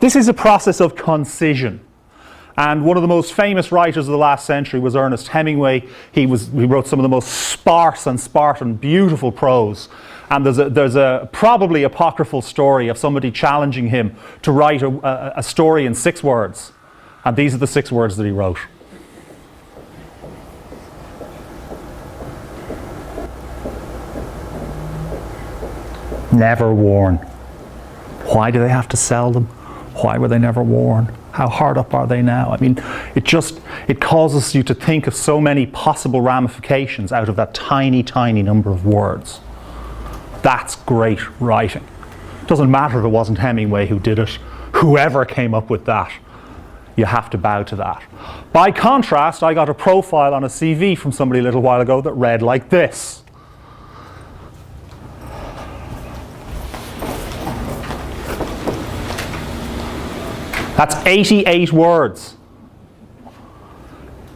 This is a process of concision. And one of the most famous writers of the last century was Ernest Hemingway. He wrote some of the most sparse and Spartan, beautiful prose. And there's a probably apocryphal story of somebody challenging him to write a story in 6 words. And these are the 6 words that he wrote. Never worn. Why do they have to sell them? Why were they never worn? How hard up are they now? I mean, it causes you to think of so many possible ramifications out of that tiny, tiny number of words. That's great writing. It doesn't matter if it wasn't Hemingway who did it. Whoever came up with that, you have to bow to that. By contrast, I got a profile on a CV from somebody a little while ago that read like this. That's 88 words.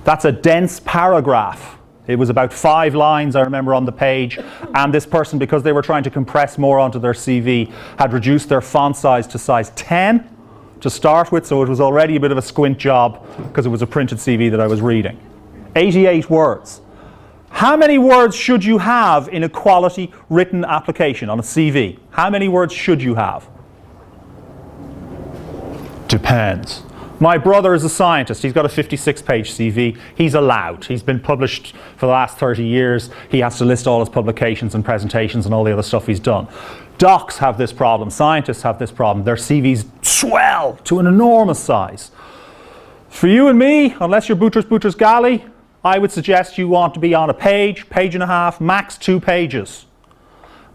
That's a dense paragraph. It was about 5 lines, I remember, on the page. And this person, because they were trying to compress more onto their CV, had reduced their font size to size 10 to start with. So it was already a bit of a squint job because it was a printed CV that I was reading. 88 words. How many words should you have in a quality written application on a CV? How many words should you have? Depends. My brother is a scientist. He's got a 56-page CV. He's allowed. He's been published for the last 30 years. He has to list all his publications and presentations and all the other stuff he's done. Docs have this problem. Scientists have this problem. Their CVs swell to an enormous size. For you and me, unless you're Boutros Ghali, I would suggest you want to be on a page, page and a half, max 2 pages.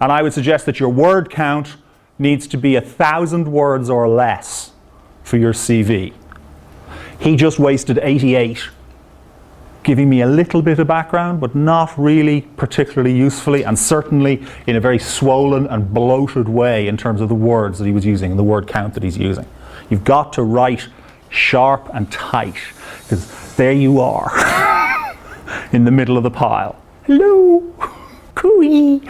And I would suggest that your word count needs to be 1,000 words or less for your CV. He just wasted 88, giving me a little bit of background, but not really particularly usefully, and certainly in a very swollen and bloated way in terms of the words that he was using and the word count that he's using. You've got to write sharp and tight, because there you are in the middle of the pile. Hello, cooey.